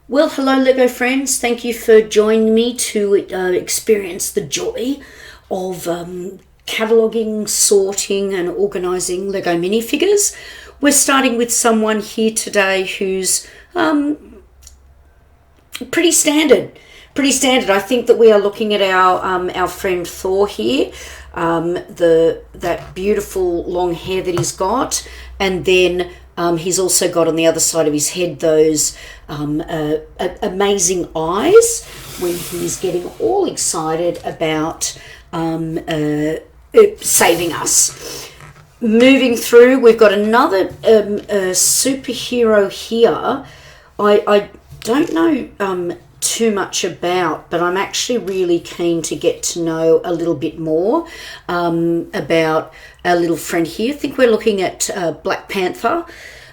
Well, hello Lego friends. Thank you for joining me to experience the joy of cataloguing, sorting and organising Lego minifigures. We're starting with someone here today who's pretty standard. I think that we are looking at our friend Thor here, that beautiful long hair that he's got, and then he's also got on the other side of his head those amazing eyes when he's getting all excited about saving us. Moving through, we've got another superhero here. I don't know too much about, but I'm actually really keen to get to know a little bit more about our little friend here. I think we're looking at Black Panther.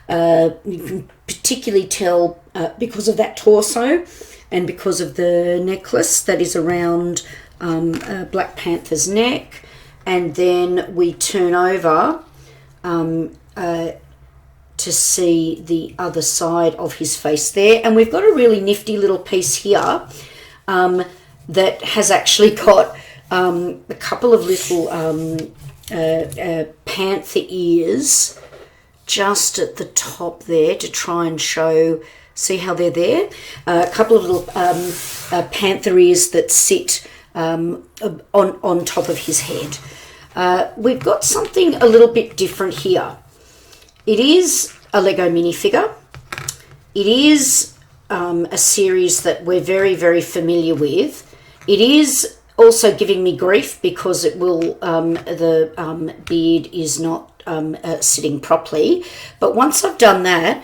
You can particularly tell because of that torso and because of the necklace that is around Black Panther's neck. And then we turn over to see the other side of his face there. And we've got a really nifty little piece here that has actually got a couple of little panther ears just at the top there to try and show, see how they're there? A couple of little panther ears that sit on top of his head. We've got something a little bit different here. It is a Lego minifigure. It is a series that we're very, very familiar with. It is also giving me grief because it will the beard is not sitting properly. But once I've done that,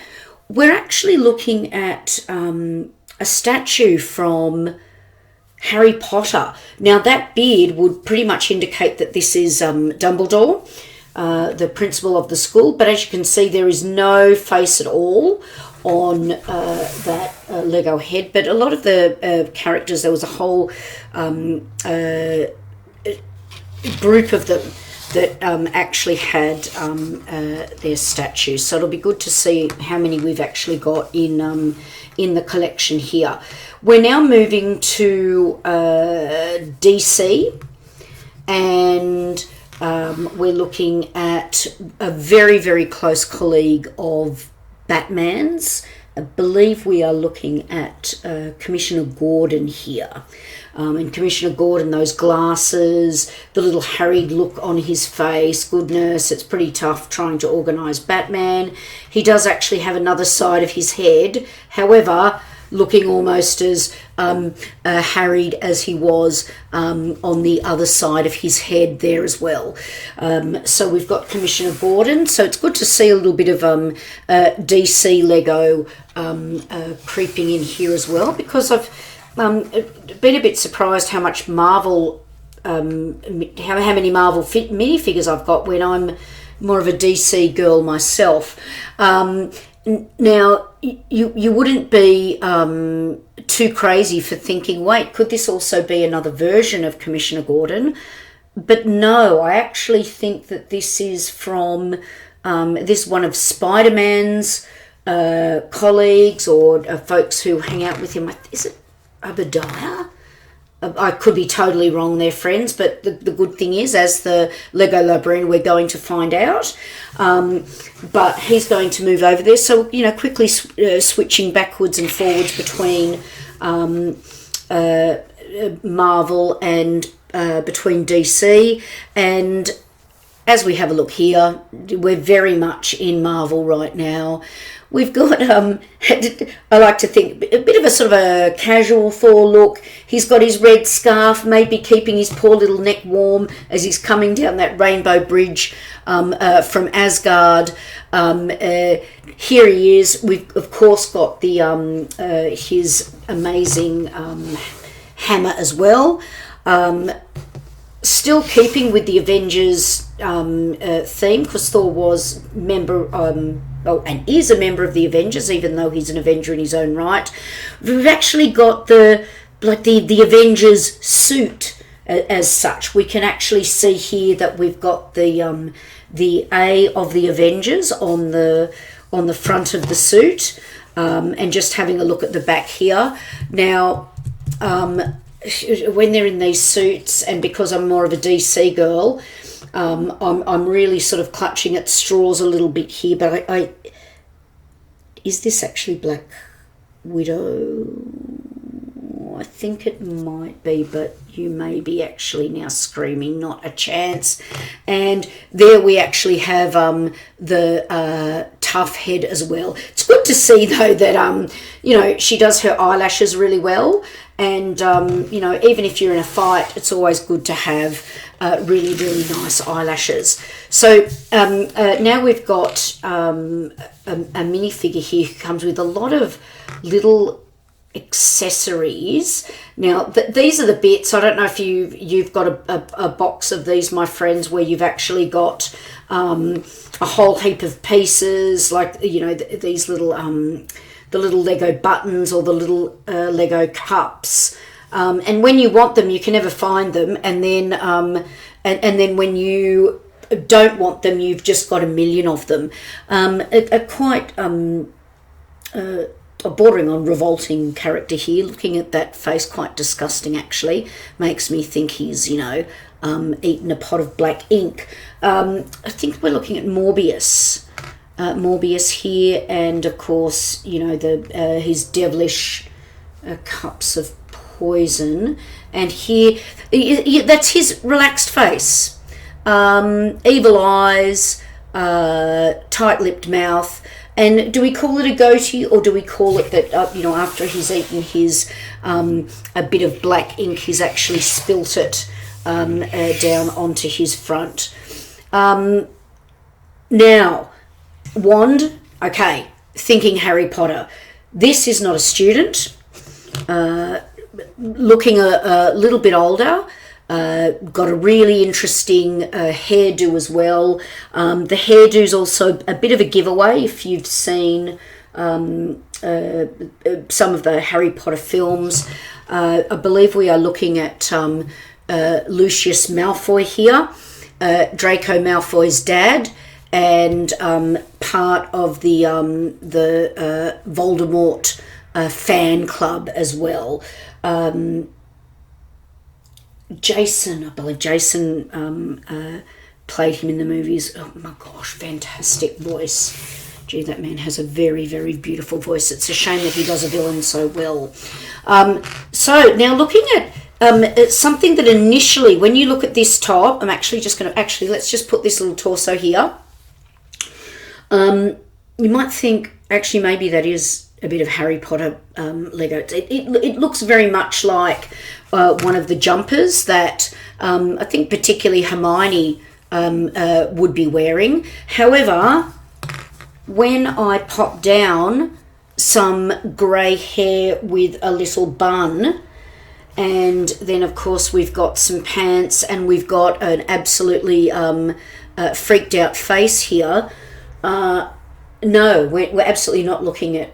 we're actually looking at a statue from Harry Potter. Now that beard would pretty much indicate that this is Dumbledore, the principal of the school, but as you can see there is no face at all on that Lego head. But a lot of the characters, there was a whole group of them that actually had their statues, so it'll be good to see how many we've actually got in the collection here. We're now moving to DC, and we're looking at a very, very close colleague of Batman's. I believe we are looking at Commissioner Gordon here. And Commissioner Gordon, those glasses, the little harried look on his face, goodness, it's pretty tough trying to organise Batman. He does actually have another side of his head, however, looking almost as harried as he was on the other side of his head there as well. So we've got Commissioner Gordon, so it's good to see a little bit of DC Lego creeping in here as well, because I've been a bit surprised how much Marvel, how many Marvel minifigures I've got when I'm more of a DC girl myself. Now, you wouldn't be too crazy for thinking, wait, could this also be another version of Commissioner Gordon? But no, I actually think that this is from this one of Spider-Man's colleagues or folks who hang out with him. Is it Obadiah? I could be totally wrong there, friends, but the good thing is, as the Lego Librarian, we're going to find out. But he's going to move over there. So, you know, quickly switching backwards and forwards between Marvel and between DC. And as we have a look here, we're very much in Marvel right now. We've got, I like to think, a bit of a sort of a casual Thor look. He's got his red scarf, maybe keeping his poor little neck warm as he's coming down that rainbow bridge from Asgard. Here he is. We've, of course, got the his amazing hammer as well. Still keeping with the Avengers theme, because Thor was member and is a member of the Avengers, even though he's an Avenger in his own right. We've actually got the Avengers suit as such. We can actually see here that we've got the A of the Avengers on the front of the suit. and just having a look at the back here. Now, when they're in these suits, and because I'm more of a DC girl, I'm really sort of clutching at straws a little bit here, but is this actually Black Widow? I think it might be, but you may be actually now screaming, not a chance. And there we actually have the tough head as well. It's good to see, though, that, you know, she does her eyelashes really well. And, you know, even if you're in a fight, it's always good to have really, really nice eyelashes. So now we've got a minifigure here who comes with a lot of little accessories. Now these are the bits. I don't know if you've got a box of these, my friends, where you've actually got a whole heap of pieces, like, you know, these little the little Lego buttons or the little Lego cups, and when you want them you can never find them, and then and then when you don't want them you've just got a million of them. Quite a bordering on revolting character here. Looking at that face, quite disgusting actually. Makes me think he's, you know, eaten a pot of black ink. I think we're looking at Morbius. Morbius here, and of course, you know, the his devilish cups of poison. And here, that's his relaxed face. Evil eyes, tight-lipped mouth. And do we call it a goatee, or do we call it that, you know, after he's eaten his a bit of black ink, he's actually spilt it down onto his front. Now, wand, okay, thinking Harry Potter. This is not a student. Looking a little bit older. Got a really interesting hairdo as well. The hairdo's also a bit of a giveaway if you've seen some of the Harry Potter films. I believe we are looking at Lucius Malfoy here, Draco Malfoy's dad, and part of the Voldemort fan club as well. Jason, I believe Jason played him in the movies. Oh my gosh, fantastic voice. Gee, that man has a very, very beautiful voice. It's a shame that he does a villain so well. So now looking at something that initially, when you look at this top, I'm actually just going to, let's just put this little torso here. You might think, actually, maybe that is a bit of Harry Potter Lego. It looks very much like one of the jumpers that I think particularly Hermione would be wearing. However, when I pop down some grey hair with a little bun, and then of course we've got some pants, and we've got an absolutely freaked out face here. No, we're absolutely not looking at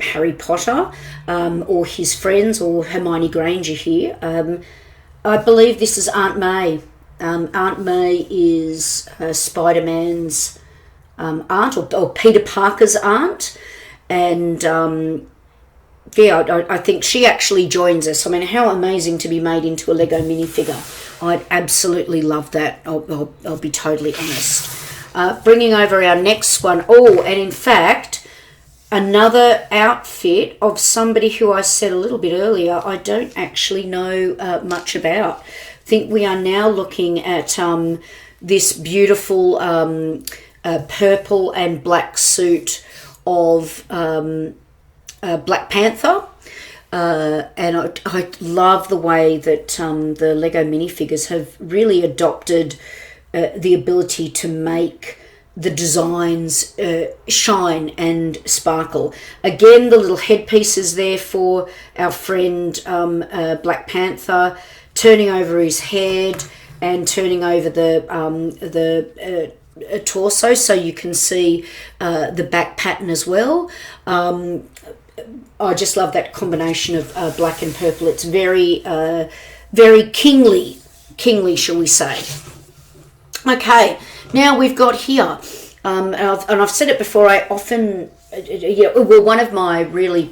Harry Potter or his friends or Hermione Granger here. I believe this is Aunt May. Aunt May is Spider-Man's aunt, or Peter Parker's aunt. And yeah, I think she actually joins us. I mean, how amazing to be made into a Lego minifigure. I'd absolutely love that. I'll be totally honest. Bringing over our next one. Oh, and in fact, another outfit of somebody who I said a little bit earlier I don't actually know much about. I think we are now looking at this beautiful purple and black suit of Black Panther. And I love the way that the Lego minifigures have really adopted the ability to make the designs shine and sparkle. Again, the little headpieces there for our friend Black Panther, turning over his head and turning over the torso so you can see the back pattern as well. I just love that combination of black and purple. It's very, very kingly, shall we say. Okay, now we've got here, and I've said it before, I often yeah, well, one of my really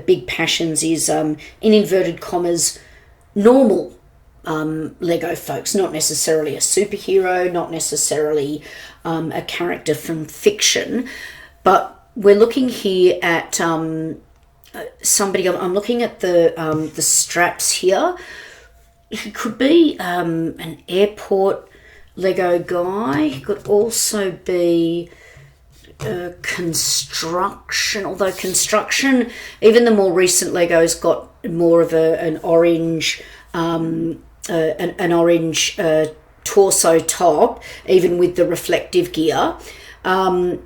big passions is, in inverted commas, normal Lego folks, not necessarily a superhero, not necessarily a character from fiction, but we're looking here at somebody. I'm looking at the straps here. He could be an airport Lego guy. He could also be construction, although construction, even the more recent Legos got more of an orange an orange torso top, even with the reflective gear. I'm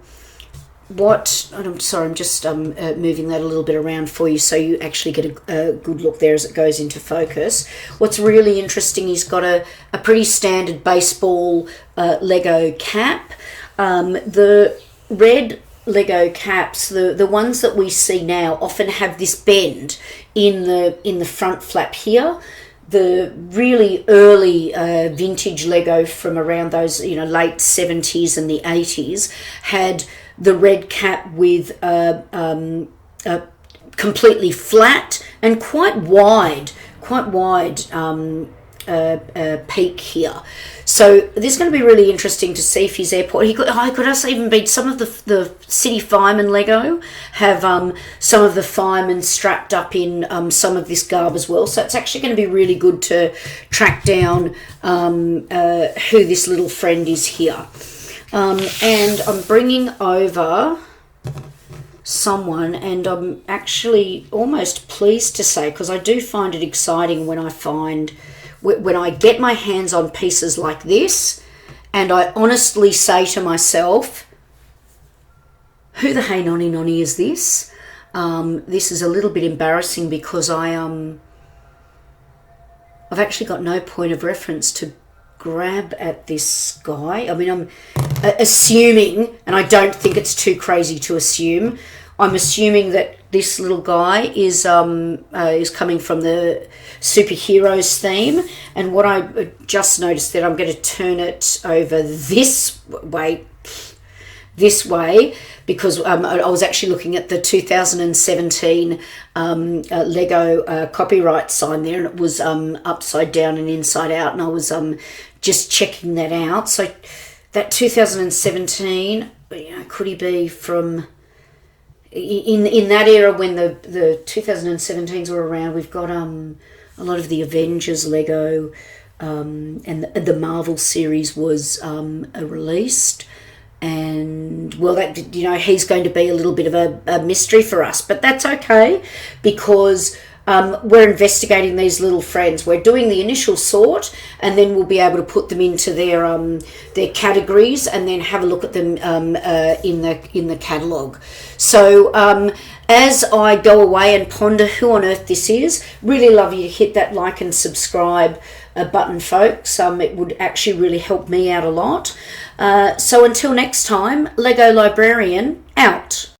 sorry, I'm just moving that a little bit around for you so you actually get a good look there as it goes into focus. What's really interesting, he's got a pretty standard baseball Lego cap. The red Lego caps, the ones that we see now, often have this bend in the front flap here. The really early vintage Lego from around those late 70s and the 80s had the red cap with completely flat and quite wide peak here. So this is going to be really interesting to see if his airport. He could also even be some of the city fireman Lego have some of the firemen strapped up in some of this garb as well. So it's actually going to be really good to track down who this little friend is here. And I'm bringing over someone, and I'm actually almost pleased to say, because I do find it exciting when I get my hands on pieces like this, and I honestly say to myself, who the hey nonny nonny is this? This is a little bit embarrassing because I've actually got no point of reference to grab at this guy. I mean, I'm assuming, and I don't think it's too crazy to assume, I'm assuming that this little guy is coming from the superheroes theme. And what I just noticed, that I'm going to turn it over this way, because I was actually looking at the 2017 Lego copyright sign there, and it was upside down and inside out, and I was just checking that out. So that 2017, could he be from in that era when the 2017s were around? We've got a lot of the Avengers Lego, and the Marvel series was released. And well, that he's going to be a little bit of a mystery for us, but that's okay, because we're investigating these little friends. We're doing the initial sort, and then we'll be able to put them into their categories, and then have a look at them in the catalogue. So as I go away and ponder who on earth this is, really love you to hit that like and subscribe button, folks. It would actually really help me out a lot. So until next time, Lego Librarian out.